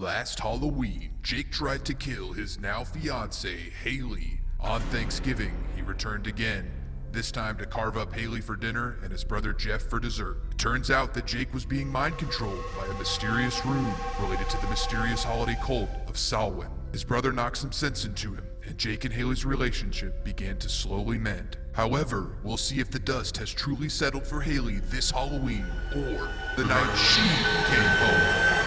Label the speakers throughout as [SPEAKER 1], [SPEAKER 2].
[SPEAKER 1] Last Halloween, Jake tried to kill his now fiancée, Hayley. On Thanksgiving, he returned again, this time to carve up Hayley for dinner and his brother Jeff for dessert. It turns out that Jake was being mind controlled by a mysterious rune related to the mysterious holiday cult of Samhain. His brother knocked some sense into him, and Jake and Hayley's relationship began to slowly mend. However, we'll see if the dust has truly settled for Hayley this Halloween, or the night she came home.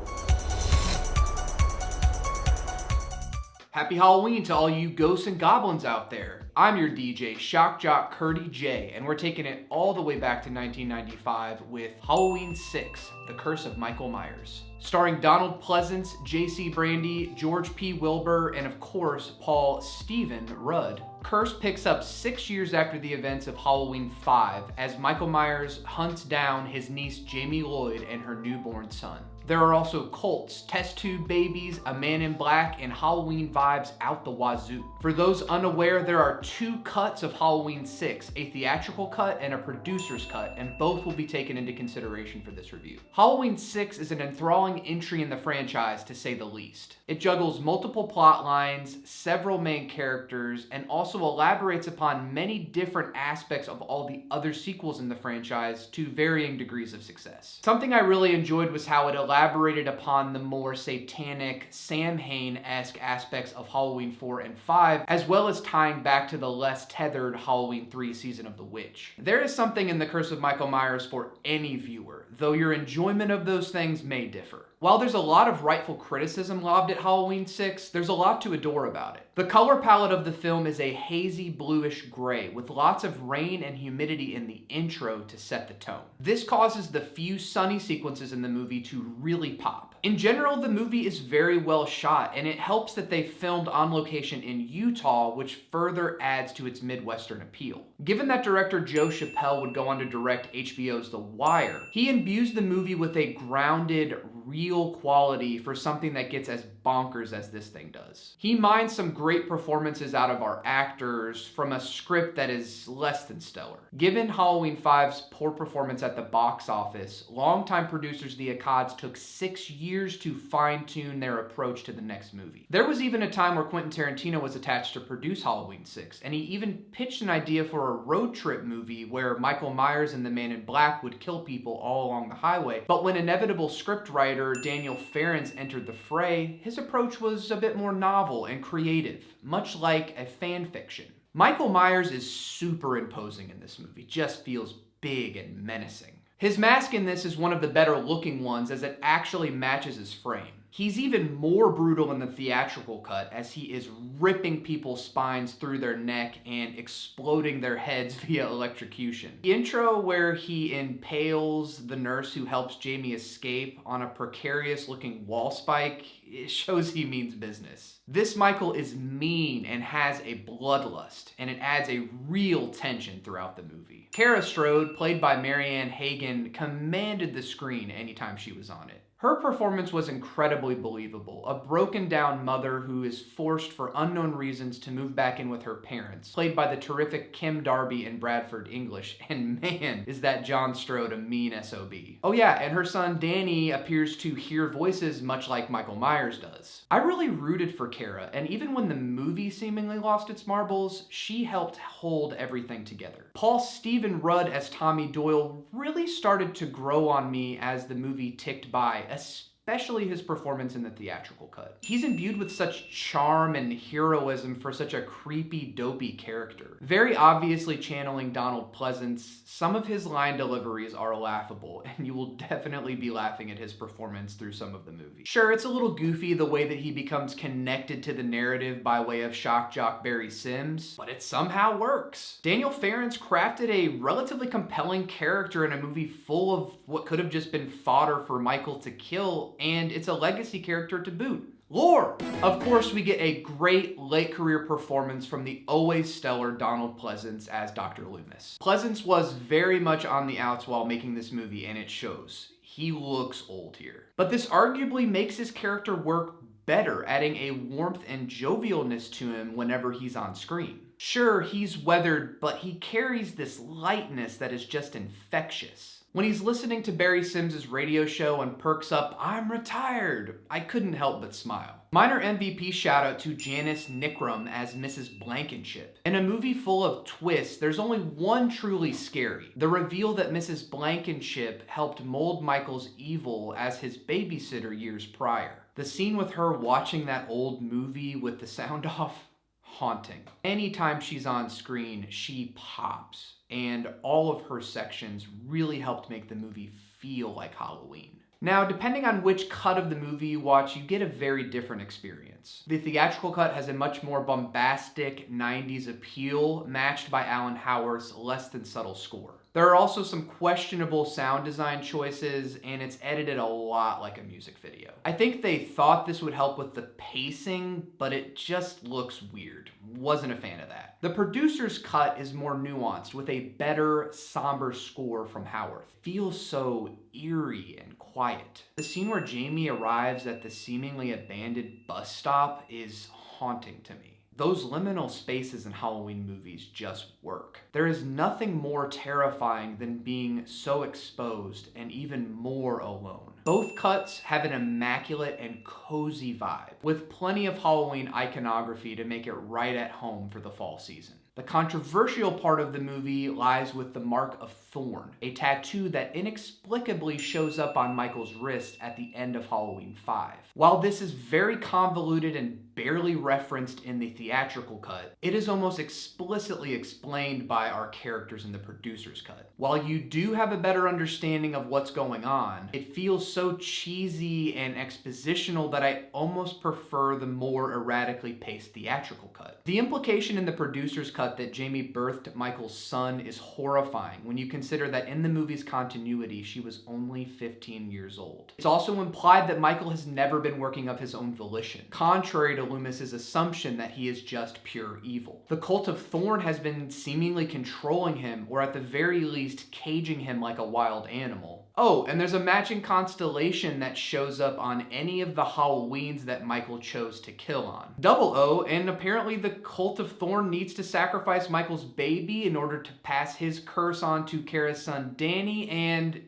[SPEAKER 2] Happy Halloween to all you ghosts and goblins out there. I'm your DJ, Shock Jock Curdy J, and we're taking it all the way back to 1995 with Halloween 6, The Curse of Michael Myers. Starring Donald Pleasance, J.C. Brandy, George P. Wilbur, and of course, Paul Stephen Rudd. Curse picks up 6 years after the events of Halloween 5 as Michael Myers hunts down his niece Jamie Lloyd and her newborn son. There are also cults, test tube babies, a man in black, and Halloween vibes out the wazoo. For those unaware, there are 2 cuts of Halloween 6, a theatrical cut and a producer's cut, and both will be taken into consideration for this review. Halloween 6 is an enthralling entry in the franchise, to say the least. It juggles multiple plot lines, several main characters, and also elaborates upon many different aspects of all the other sequels in the franchise to varying degrees of success. Something I really enjoyed was how it elaborated upon the more satanic, Samhain-esque aspects of Halloween 4 and 5, as well as tying back to the less tethered Halloween 3 Season of the Witch. There is something in The Curse of Michael Myers for any viewer, though your enjoyment of those things may differ. While there's a lot of rightful criticism lobbed at Halloween 6, there's a lot to adore about it. The color palette of the film is a hazy bluish gray with lots of rain and humidity in the intro to set the tone. This causes the few sunny sequences in the movie to really pop. In general, the movie is very well shot, and it helps that they filmed on location in Utah, which further adds to its Midwestern appeal. Given that director Joe Chappelle would go on to direct HBO's The Wire, he imbues the movie with a grounded, real quality for something that gets as bonkers as this thing does. He mines some great performances out of our actors from a script that is less than stellar. Given Halloween 5's poor performance at the box office, longtime producers the Akkads took 6 years to fine-tune their approach to the next movie. There was even a time where Quentin Tarantino was attached to produce Halloween 6, and he even pitched an idea for a road trip movie where Michael Myers and the Man in Black would kill people all along the highway. But when inevitable scriptwriter Daniel Farrens entered the fray, his approach was a bit more novel and creative, much like a fan fiction. Michael Myers is super imposing in this movie, just feels big and menacing. His mask in this is one of the better looking ones as it actually matches his frame. He's even more brutal in the theatrical cut as he is ripping people's spines through their neck and exploding their heads via electrocution. The intro where he impales the nurse who helps Jamie escape on a precarious looking wall spike, it shows he means business. This Michael is mean and has a bloodlust, and it adds a real tension throughout the movie. Kara Strode, played by Marianne Hagan, commanded the screen anytime she was on it. Her performance was incredibly believable. A broken down mother who is forced for unknown reasons to move back in with her parents, played by the terrific Kim Darby and Bradford English, and man, is that John Strode a mean SOB. Oh yeah, and her son Danny appears to hear voices much like Michael Myers does. I really rooted for Kara, and even when the movie seemingly lost its marbles, she helped hold everything together. Paul Stephen Rudd as Tommy Doyle really started to grow on me as the movie ticked by, especially his performance in the theatrical cut. He's imbued with such charm and heroism for such a creepy, dopey character. Very obviously channeling Donald Pleasance, some of his line deliveries are laughable, and you will definitely be laughing at his performance through some of the movie. Sure, it's a little goofy the way that he becomes connected to the narrative by way of shock jock Barry Sims, but it somehow works. Daniel Farrens crafted a relatively compelling character in a movie full of what could have just been fodder for Michael to kill, and it's a legacy character to boot. Lore! Of course, we get a great late career performance from the always stellar Donald Pleasance as Dr. Loomis. Pleasance was very much on the outs while making this movie, and it shows. He looks old here. But this arguably makes his character work better, adding a warmth and jovialness to him whenever he's on screen. Sure, he's weathered, but he carries this lightness that is just infectious. When he's listening to Barry Simms' radio show and perks up, "I'm retired," I couldn't help but smile. Minor MVP shout out to Janice Nickram as Mrs. Blankenship. In a movie full of twists, there's only one truly scary: the reveal that Mrs. Blankenship helped mold Michael's evil as his babysitter years prior. The scene with her watching that old movie with the sound off, haunting. Anytime she's on screen, she pops, and all of her sections really helped make the movie feel like Halloween. Now, depending on which cut of the movie you watch, you get a very different experience. The theatrical cut has a much more bombastic 90s appeal, matched by Alan Howarth's less than subtle score. There are also some questionable sound design choices, and it's edited a lot like a music video. I think they thought this would help with the pacing, but it just looks weird. Wasn't a fan of that. The producer's cut is more nuanced, with a better, somber score from Howarth. Feels so eerie and quiet. The scene where Jamie arrives at the seemingly abandoned bus stop is haunting to me. Those liminal spaces in Halloween movies just work. There is nothing more terrifying than being so exposed and even more alone. Both cuts have an immaculate and cozy vibe, with plenty of Halloween iconography to make it right at home for the fall season. The controversial part of the movie lies with the mark of thorn, a tattoo that inexplicably shows up on Michael's wrist at the end of Halloween 5. While this is very convoluted and barely referenced in the theatrical cut, it is almost explicitly explained by our characters in the producer's cut. While you do have a better understanding of what's going on, it feels so cheesy and expositional that I almost prefer the more erratically paced theatrical cut. The implication in the producer's cut that Jamie birthed Michael's son is horrifying when you consider that in the movie's continuity, she was only 15 years old. It's also implied that Michael has never been working of his own volition, contrary to Loomis's assumption that he is just pure evil. The cult of Thorn has been seemingly controlling him, or at the very least caging him like a wild animal. Oh, and there's a matching constellation that shows up on any of the Halloweens that Michael chose to kill on. Double O, and apparently the cult of Thorn needs to sacrifice Michael's baby in order to pass his curse on to Kara's son Danny, and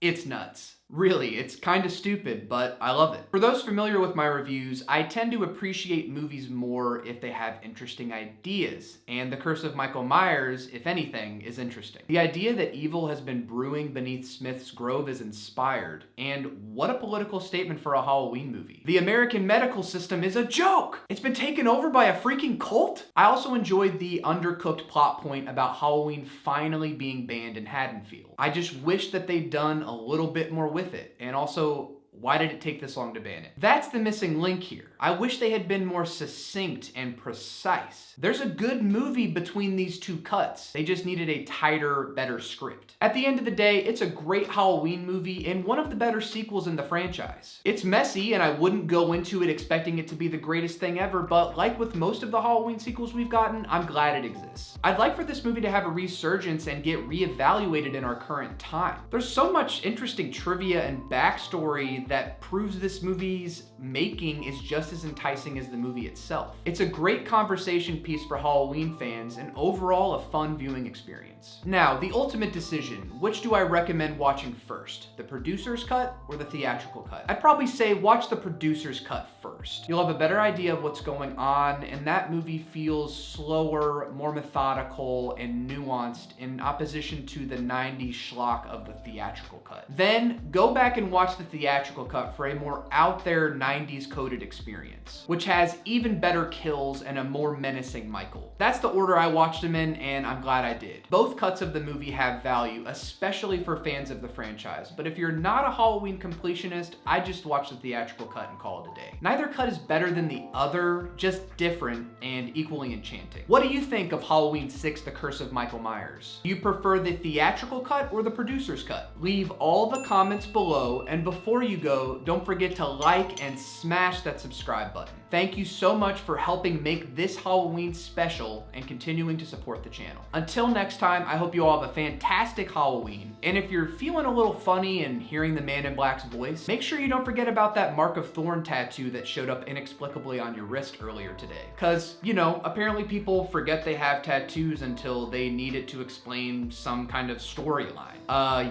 [SPEAKER 2] it's nuts. Really, it's kind of stupid, but I love it. For those familiar with my reviews, I tend to appreciate movies more if they have interesting ideas, and The Curse of Michael Myers, if anything, is interesting. The idea that evil has been brewing beneath Smith's grove is inspired, and what a political statement for a Halloween movie. The American medical system is a joke! It's been taken over by a freaking cult? I also enjoyed the undercooked plot point about Halloween finally being banned in Haddonfield. I just wish that they'd done a little bit more with it, and also, why did it take this long to ban it? That's the missing link here. I wish they had been more succinct and precise. There's a good movie between these two cuts. They just needed a tighter, better script. At the end of the day, it's a great Halloween movie and one of the better sequels in the franchise. It's messy, and I wouldn't go into it expecting it to be the greatest thing ever, but like with most of the Halloween sequels we've gotten, I'm glad it exists. I'd like for this movie to have a resurgence and get reevaluated in our current time. There's so much interesting trivia and backstory that proves this movie's making is just as enticing as the movie itself. It's a great conversation piece for Halloween fans and overall a fun viewing experience. Now, the ultimate decision, which do I recommend watching first? The producer's cut or the theatrical cut? I'd probably say watch the producer's cut first. You'll have a better idea of what's going on, and that movie feels slower, more methodical, and nuanced in opposition to the 90s schlock of the theatrical cut. Then go back and watch the theatrical cut for a more out there 90s coded experience, which has even better kills and a more menacing Michael. That's the order I watched them in, and I'm glad I did. Both cuts of the movie have value, especially for fans of the franchise, but if you're not a Halloween completionist, I just watch the theatrical cut and call it a day. Neither cut is better than the other, just different and equally enchanting. What do you think of Halloween 6: The Curse of Michael Myers? Do you prefer the theatrical cut or the producer's cut? Leave all the comments below, and before you go, don't forget to like and smash that subscribe button. Thank you so much for helping make this Halloween special and continuing to support the channel. Until next time, I hope you all have a fantastic Halloween, and if you're feeling a little funny and hearing the Man in Black's voice, make sure you don't forget about that Mark of Thorn tattoo that showed up inexplicably on your wrist earlier today. Cause, you know, apparently people forget they have tattoos until they need it to explain some kind of storyline.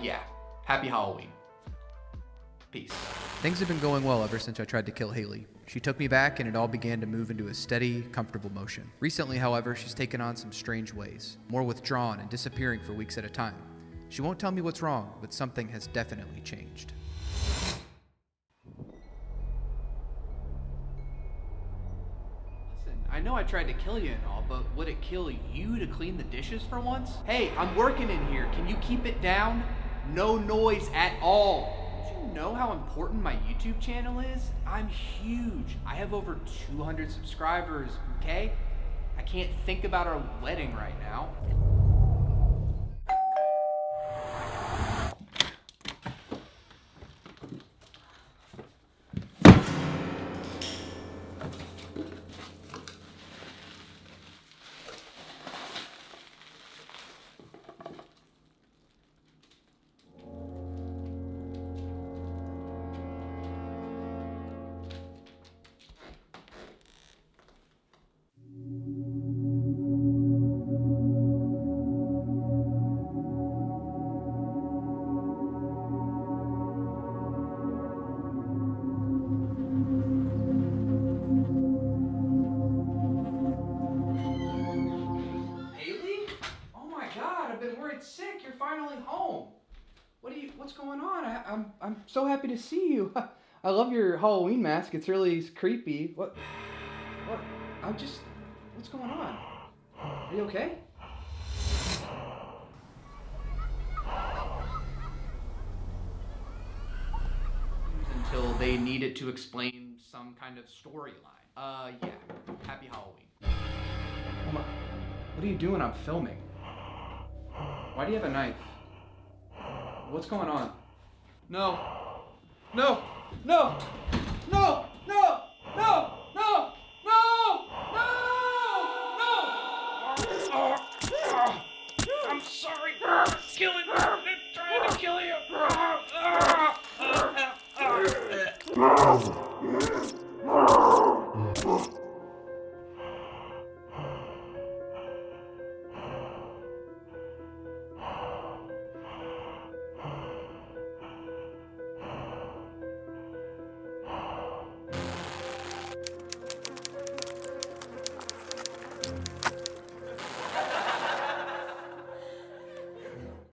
[SPEAKER 2] Yeah. Happy Halloween. Peace.
[SPEAKER 3] Things have been going well ever since I tried to kill Hayley. She took me back and it all began to move into a steady, comfortable motion. Recently, however, she's taken on some strange ways, more withdrawn and disappearing for weeks at a time. She won't tell me what's wrong, but something has definitely changed.
[SPEAKER 2] Listen, I know I tried to kill you and all, but would it kill you to clean the dishes for once? Hey, I'm working in here. Can you keep it down? No noise at all. Do you know how important my YouTube channel is? I'm huge. I have over 200 subscribers, okay? I can't think about our wedding right now. Sick, you're finally home. What's going on? I'm so happy to see you. I love your Halloween mask. It's really creepy. What what's going on? Are you okay? Until they need it to explain some kind of storyline. Yeah. Happy Halloween. Oh my, what are you doing? I'm filming. Why do you have a knife? What's going on? No. No! No! No! No! No! No! No! No! No!
[SPEAKER 4] I'm sorry for killing you. I'm trying to kill you.